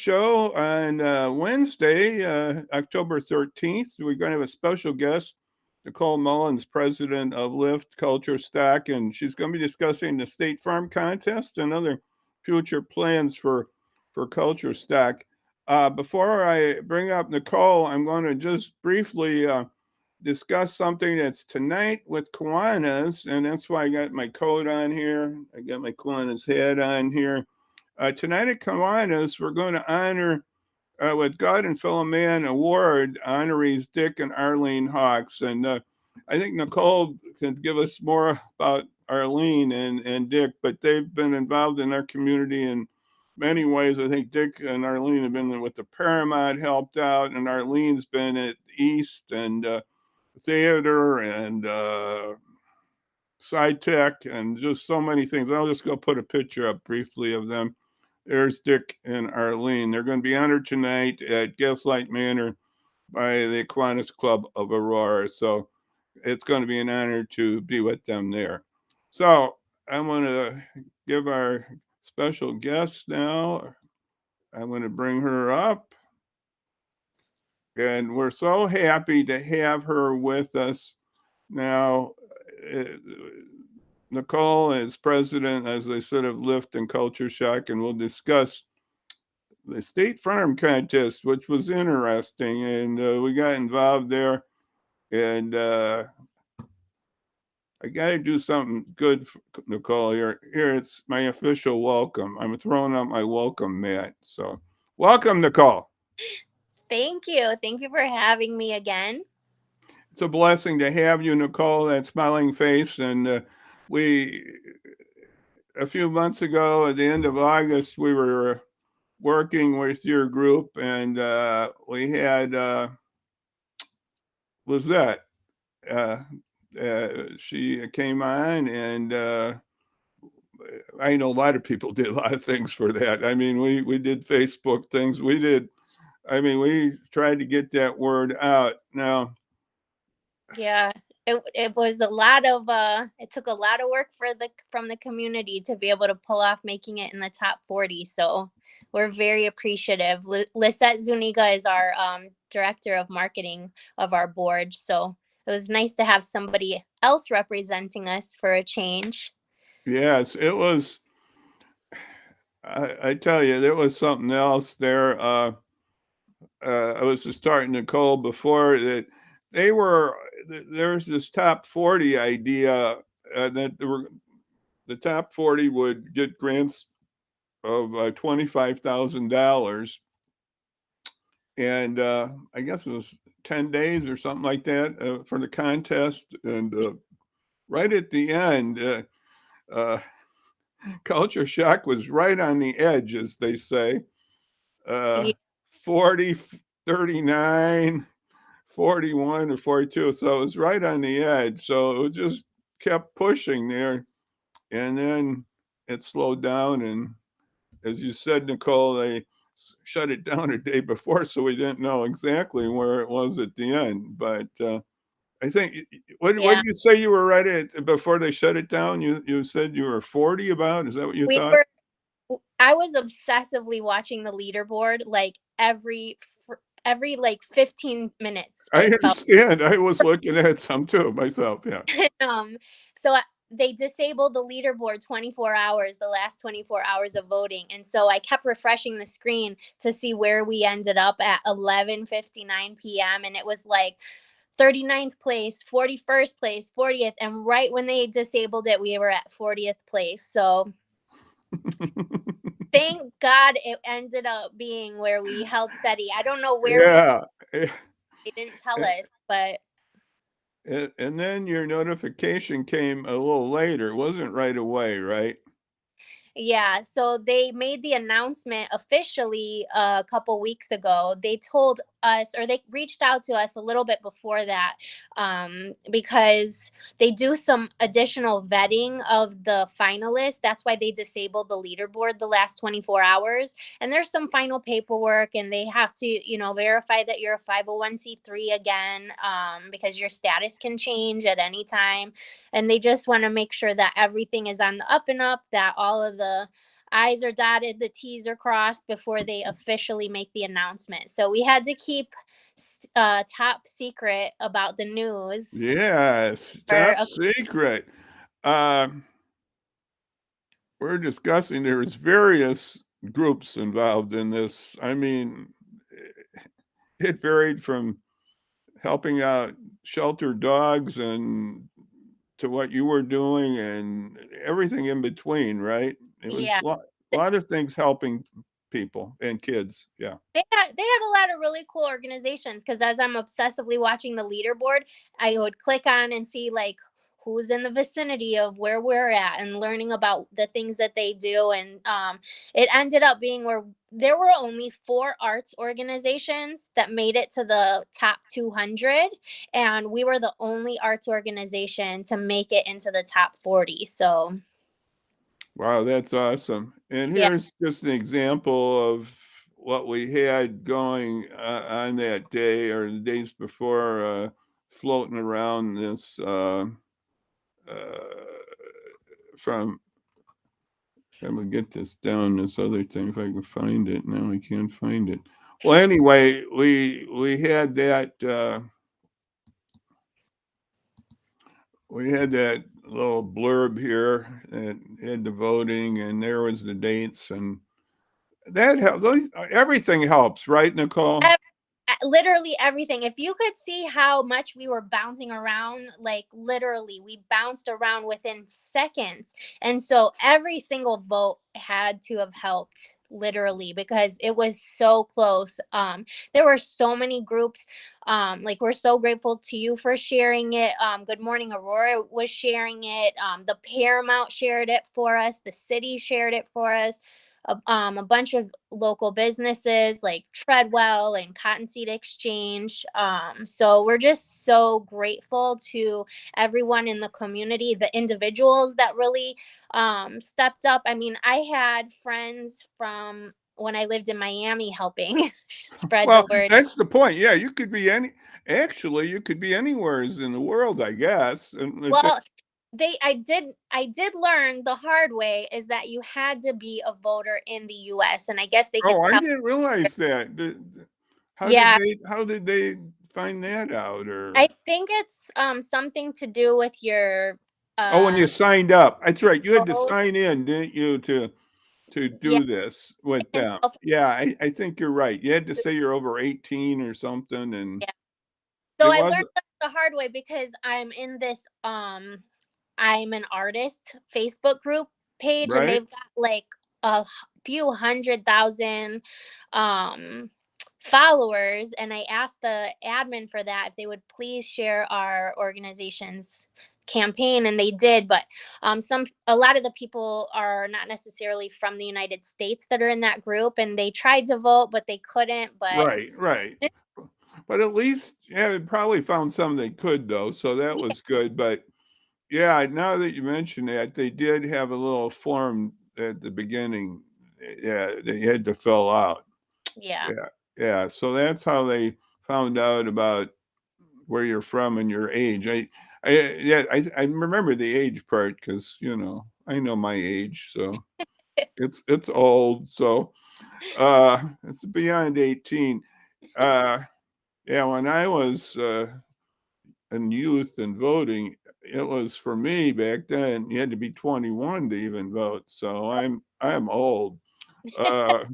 show on Wednesday, October 13th. We're going to have a special guest, Nicole Mullins, president of Lift Culture Stock, and she's going to be discussing the State Farm contest and other future plans for Culture Stock. Before I bring up Nicole, I'm going to just briefly discuss something that's tonight with Kiwanis, and that's why I got my coat on here. I got my Kiwanis hat on here. Tonight at Kiwanis, we're going to honor with God and Fellow Man Award honorees Dick and Arlene Hawks. And I think Nicole can give us more about Arlene and Dick, but they've been involved in our community in many ways. I think Dick and Arlene have been with the Paramount, helped out, and Arlene's been at East and theater and side tech and just so many things. I'll just go put a picture up briefly of them. There's Dick and Arlene. They're going to be honored tonight at Gaslight Manor by the Kiwanis Club of Aurora. So it's going to be an honor to be with them there. So I'm going to give our special guest now. I'm going to bring her up. And we're so happy to have her with us now. Nicole is president, as I said, of Lift and Culture Shock, and we'll discuss the State Farm contest, which was interesting, and we got involved there. And I got to do something good, for Nicole. Here, it's my official welcome. I'm throwing out my welcome mat. So, welcome, Nicole. Thank you. Thank you for having me again. It's a blessing to have you, Nicole, that smiling face. And a few months ago, at the end of August, we were working with your group, and we had Lizette. She came on, and I know a lot of people did a lot of things for that. I mean, we did Facebook things. We tried to get that word out. Now, Yeah, it was a lot of it took a lot of work from the community to be able to pull off making it in the top 40. So we're very appreciative. Lisette Zuniga is our director of marketing of our board. So it was nice to have somebody else representing us for a change. yes, it was. I tell you, there was something else there. I was just starting Nicole before that they were there's this top 40 idea that the top 40 would get grants of $25,000, and I guess it was 10 days or something like that for the contest. And right at the end, uh, Culture Shock was right on the edge, as they say. Yeah. 40, 39, 41 or 42. So it was right on the edge. So it just kept pushing there. And then it slowed down. And as you said, Nicole, they shut it down a day before. So we didn't know exactly where it was at the end. But I think, what Yeah. did you say you were right at before they shut it down? You said you were 40 about? Is that what you We thought? were I was obsessively watching the leaderboard like every like 15 minutes I it felt. understand. I was looking at some too myself. Yeah. um so they disabled the leaderboard 24 hours, the last 24 hours of voting, and so I kept refreshing the screen to see where we ended up at 11:59 p.m. and it was like 39th place, 41st place, 40th, and right when they disabled it we were at 40th place. So thank God it ended up being where we held steady. I don't know where we Yeah. they didn't tell us, but And then your notification came a little later. It wasn't right away, right? yeah, so they made the announcement officially a couple weeks ago. They told us, or they reached out to us a little bit before that, because they do some additional vetting of the finalists. That's why they disabled the leaderboard the last 24 hours. And there's some final paperwork, and they have to, verify that you're a 501c3 again, because your status can change at any time, and they just want to make sure that everything is on the up and up, that all of the I's are dotted, the T's are crossed before they officially make the announcement. So we had to keep top secret about the news Yes, for top secret. Um, we're discussing there's various groups involved in this. I mean, it varied from helping out shelter dogs and to what you were doing and everything in between, right? It was yeah. a lot of things helping people and kids. Yeah. They had a lot of really cool organizations because as I'm obsessively watching the leaderboard, I would click on and see like who's in the vicinity of where we're at and learning about the things that they do. And it ended up being where there were only 4 arts organizations that made it to the top 200, and we were the only arts organization to make it into the top 40. So Wow, that's awesome. And yeah. here's just an example of what we had going on that day or the days before, floating around this uh, from. I'm gonna get this down. This other thing, if I can find it. Now I can't find it. Well, anyway, we had that. We had that little blurb here that had the voting, and there was the dates, and that helps. Everything helps, right, Nicole? Literally everything. If you could see how much we were bouncing around, like literally, we bounced around within seconds. And so every single vote had to have helped literally because it was so close. There were so many groups. Like we're so grateful to you for sharing it. Good Morning Aurora was sharing it. The Paramount shared it for us. The city shared it for us. A bunch of local businesses like Treadwell and Cottonseed Exchange. So we're just so grateful to everyone in the community, the individuals that really stepped up. I mean, I had friends from when I lived in Miami helping spread the Well, word. that's the point. Yeah, you could be any. Actually, you could be anywheres in the world, I guess. And Well, I did learn the hard way is that you had to be a voter in the US, and I guess they could oh, I tell. didn't realize that. Yeah, How did they find that out? I Or think it's something to do with your oh, when you uh signed up, that's right. You had to code. sign in, didn't you, to Yeah, do this with and them? Yeah, I think you're right. You had to say you're over 18 or something, and yeah. So it I was learned that the hard way because I'm an artist Facebook group page, and right. they've got like a few 100,000 um followers, and I asked the admin for that if they would please share our organization's campaign, and they did. But some a lot of the people are not necessarily from the United States that are in that group, and they tried to vote but they couldn't. But Right, right. But at least, yeah, it probably found some they could though, so that yeah, was good. But yeah, now that you mention that, they did have a little form at the beginning. Yeah, they had to fill out. yeah, Yeah, yeah. So that's how they found out about where you're from and your age. Yeah, I remember the age part because I know my age, so it's old. So it's beyond 18. Uh, yeah, when I was in youth and voting, it was for me back then. You had to be 21 to even vote. So I'm old. Uh,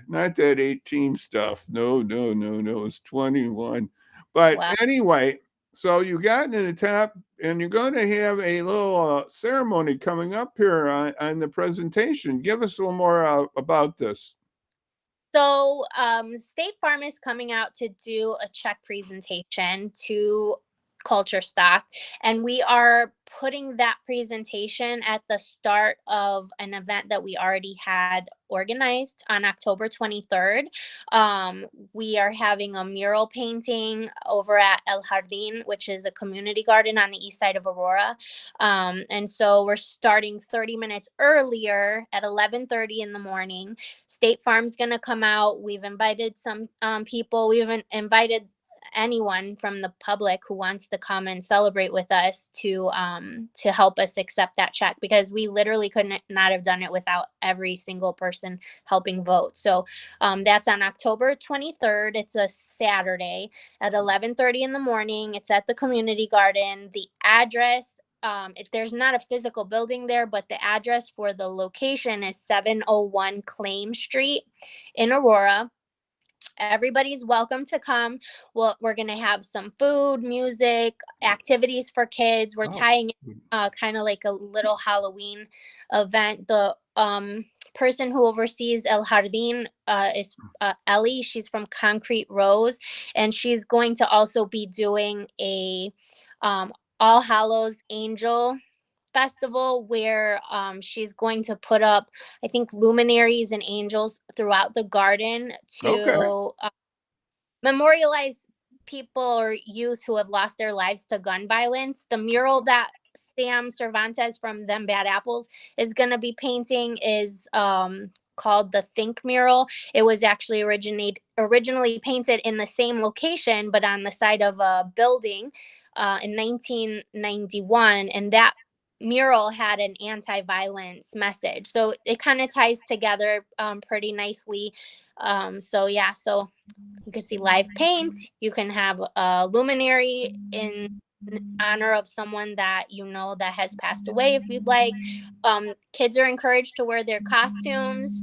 Not that 18 stuff. No, no, no, no. It was 21. But wow. anyway, so you got in the top, and you're going to have a little ceremony coming up here on the presentation. Give us a little more about this. So, State Farm is coming out to do a check presentation to Culture Stock, and we are putting that presentation at the start of an event that we already had organized on October 23rd. We are having a mural painting over at El Jardín, which is a community garden on the east side of Aurora. And so we're starting 30 minutes earlier at 11:30 in the morning. State Farm's going to come out. We've invited some people. We've invited anyone from the public who wants to come and celebrate with us to help us accept that check, because we literally couldn't not have done it without every single person helping vote. So that's on October 23rd. It's a Saturday at 11:30 in the morning. It's at the community garden. The address, there's not a physical building there, but the address for the location is 701 Claim Street in Aurora. Everybody's welcome to come. Well, we're going to have some food, music, activities for kids. We're Oh, tying kind of like a little Halloween event. The person who oversees El Jardín is Ellie. She's from Concrete Rose, and she's going to also be doing a All Hallows Angel festival where she's going to put up, I think, luminaries and angels throughout the garden okay. to memorialize people or youth who have lost their lives to gun violence. The mural that Sam Cervantes from Them Bad Apples is going to be painting is called the Think mural. It was actually originally painted in the same location, but on the side of a building in 1991, and that mural had an anti-violence message. So it kind of ties together pretty nicely. So yeah, so you can see live paint. You can have a luminary in honor of someone that you know that has passed away if you'd like. Kids are encouraged to wear their costumes.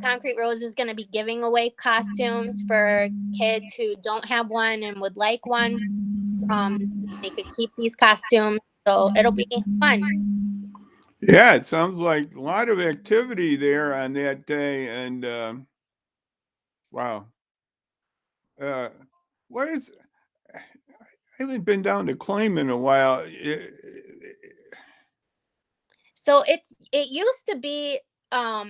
Concrete Rose is going to be giving away costumes for kids who don't have one and would like one. They could keep these costumes. So it'll be fun. Yeah, it sounds like a lot of activity there on that day. And wow. Uh, what is, I haven't been down to Claim in a while. So it used to be a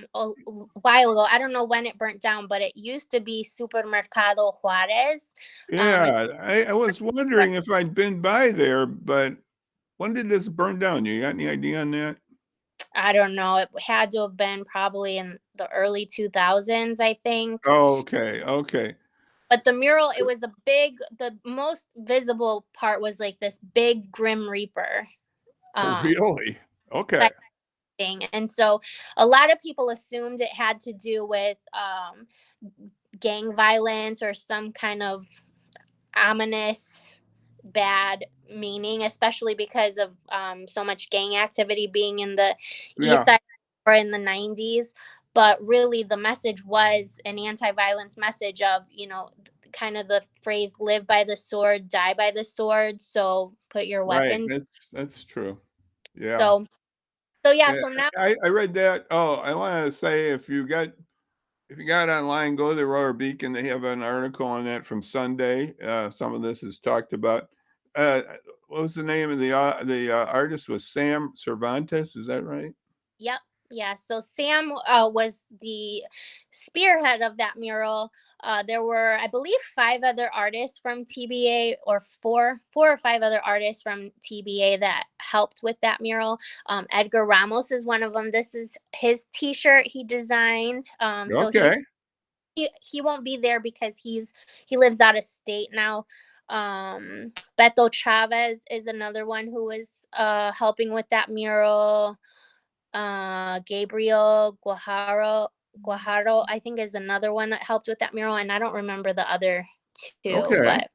while ago. I don't know when it burnt down, but it used to be Supermercado Juarez. It's Yeah, I was wondering if I'd been by there, but when did this burn down? You got any idea on that? I don't know. It had to have been probably in the early 2000s, I think. Oh, okay, okay. But the mural, it was the most visible part was like this big Grim Reaper Oh, um really? Okay. type thing. And so a lot of people assumed it had to do with gang violence or some kind of ominous bad meaning, especially because of so much gang activity being in the east Yeah, side or in the 90s. But really, the message was an anti violence message of, kind of the phrase live by the sword, die by the sword. So put your right. weapons. That's true. Yeah. So, so yeah, Yeah, so now, I read that. Oh, I wanted to say if you got online, go to the Aurora Beacon. They have an article on that from Sunday. Some of this is talked about. Uh, what was the name of the artist? Was Sam Cervantes? Is that right? yep. Yeah. So Sam was the spearhead of that mural. There were, I believe, five other artists from TBA, or four or five other artists from TBA that helped with that mural. Edgar Ramos is one of them. This is his T-shirt he designed. So Okay. he won't be there because he lives out of state now. Beto Chavez is another one who was helping with that mural. Gabriel Guajaro, I think, is another one that helped with that mural, and I don't remember the other two, Okay. but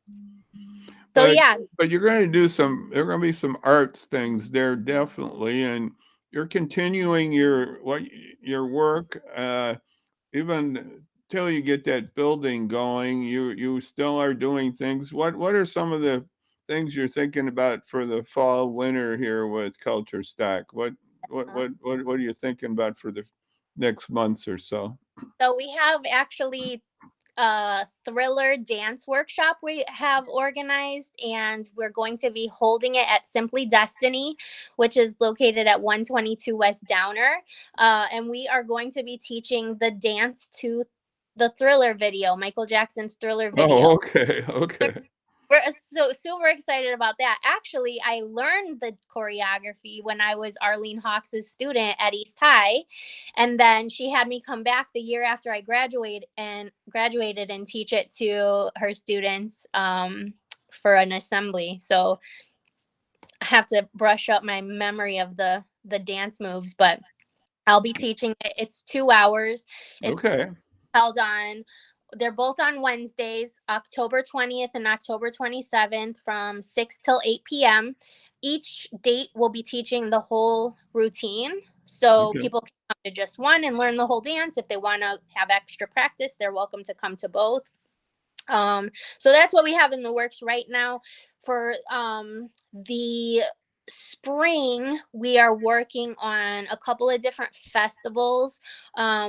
so But yeah. but you're going to do there are going to be some arts things there definitely, and you're continuing your work. Even till you get that building going, you still are doing things. What are some of the things you're thinking about for the fall winter here with Culture Stack? What are you thinking about for the next months or so? So we have actually a thriller dance workshop we have organized, and we're going to be holding it at Simply Destiny, which is located at 122 West Downer. And we are going to be teaching the dance to the Thriller video, Michael Jackson's Thriller Oh, video. okay, okay, We're so super excited about that. Actually, I learned the choreography when I was Arlene Hawks's student at East High, and then she had me come back the year after I graduated and teach it to her students. for an assembly. So I have to brush up my memory of the dance moves, but I'll be teaching it. It's 2 hours. It's Okay. held on they're both on Wednesdays, October 20th and October 27th from 6 till 8 p.m. Each date will be teaching the whole routine. So Okay. people can come to just one and learn the whole dance. If they want to have extra practice, they're welcome to come to both. So that's what we have in the works right now. For the spring, we are working on a couple of different festivals.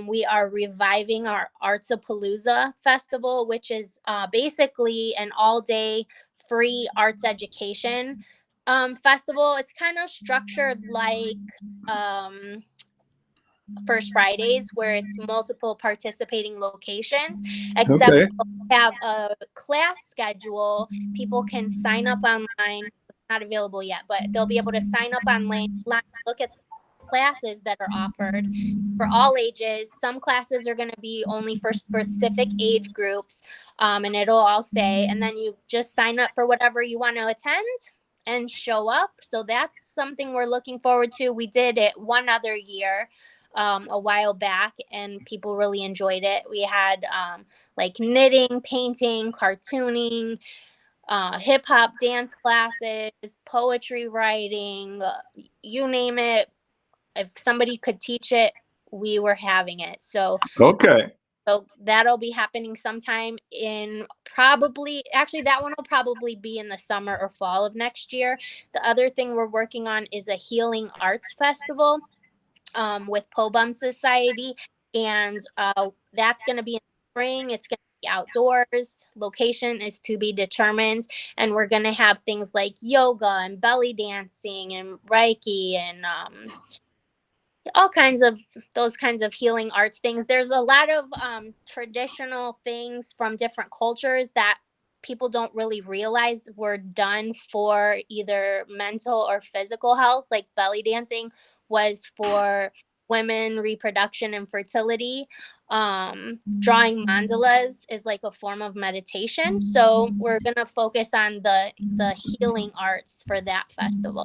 We are reviving our Artsapalooza festival, which is basically an all-day free arts education festival. It's kind of structured like First Fridays, where it's multiple participating locations, except Okay. we'll have a class schedule. People can sign up online. It's not available yet, but they'll be able to sign up online, look at the classes that are offered for all ages. Some classes are going to be only for specific age groups, and it'll all say, and then you just sign up for whatever you want to attend and show up. So that's something we're looking forward to. We did it one other year a while back, and people really enjoyed it. We had like knitting, painting, cartooning, hip hop dance classes, poetry writing, you name it. If somebody could teach it, we were having it. Okay. So that'll be happening sometime in probably, actually, that one will probably be in the summer or fall of next year. The other thing we're working on is a healing arts festival with Pobum Society, and that's going to be in spring. It's going to be outdoors. Location is to be determined, and we're going to have things like yoga and belly dancing and Reiki and all kinds of those kinds of healing arts things. There's a lot of traditional things from different cultures that people don't really realize were done for either mental or physical health. Like belly dancing was for women reproduction and fertility. Drawing mandalas is like a form of meditation, so we're going to focus on the healing arts for that festival.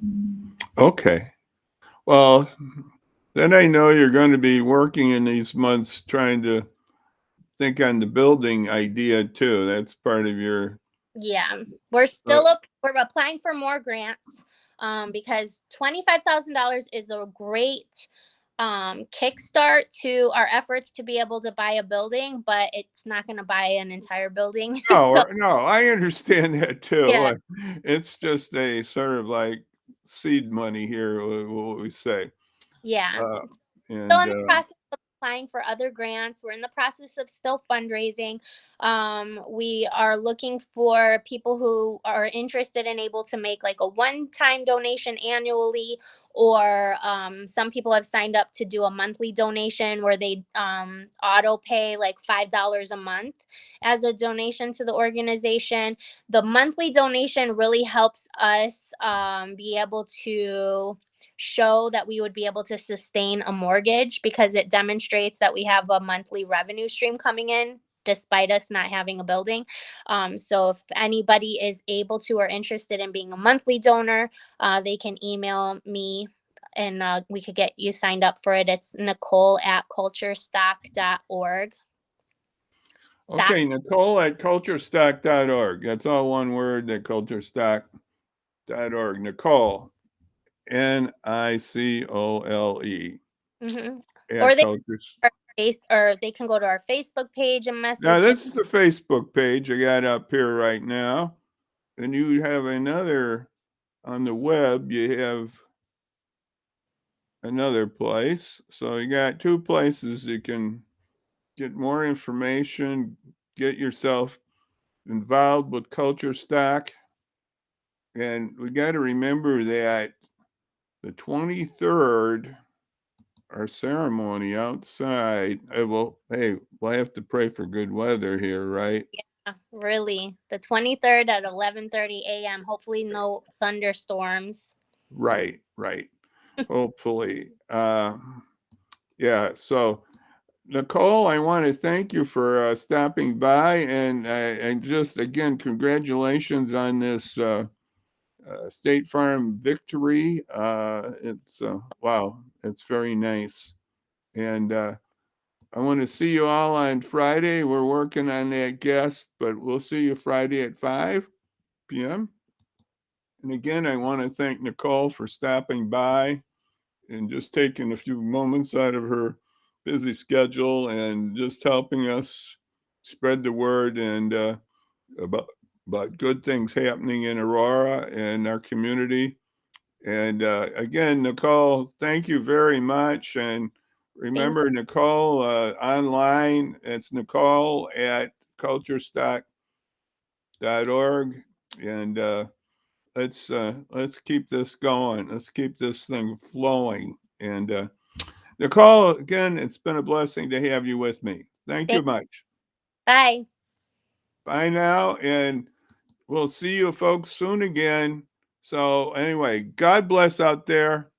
Okay. Well, then I know you're going to be working in these months trying to think on the building idea too. That's part of your. Yeah, we're still we're applying for more grants because $25,000 is a great kickstart to our efforts to be able to buy a building, but it's not going to buy an entire building. So No, I understand that too. yeah, It's just a sort of like seed money here, what we say. yeah. Uh, Still and in the process of applying for other grants. We're in the process of still fundraising. We are looking for people who are interested and able to make like a one-time donation annually, or some people have signed up to do a monthly donation where they auto pay like $5 a month as a donation to the organization. The monthly donation really helps us be able to show that we would be able to sustain a mortgage, because it demonstrates that we have a monthly revenue stream coming in despite us not having a building. So if anybody is able to or interested in being a monthly donor, they can email me and we could get you signed up for it. It's Nicole@culturestock.org. okay, Nicole at culturestock.org. That's all one word, at culturestock.org. Nicole, Nicole, Mm-hmm. at Or cultures. or they can go to our Facebook page and Now, message. this is the Facebook page I got up here right now. And you have another on the web, you have another place. So you got two places you can get more information, get yourself involved with Culture Stock. And we got to remember that the 23rd, our ceremony outside, well, hey, we'll have to pray for good weather here, right? Really, the 23rd at 11:30 a.m. Hopefully, no thunderstorms. Right. Hopefully. Yeah. So Nicole, I want to thank you for stopping by, and just again, congratulations on this State Farm victory. It's wow, it's very nice. And I want to see you all on Friday. We're working on that guest, but we'll see you Friday at 5 p.m. And again, I want to thank Nicole for stopping by and just taking a few moments out of her busy schedule and just helping us spread the word and about about good things happening in Aurora and our community. And again, Nicole, thank you very much. And remember, Nicole online, it's Nicole at culturestock.org. And let's keep this going. Let's keep this thing flowing. And Nicole, again, it's been a blessing to have you with me. Thank you much. Bye. Bye now, and we'll see you folks soon again. So anyway, God bless out there,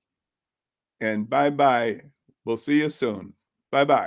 and bye-bye. We'll see you soon. Bye-bye.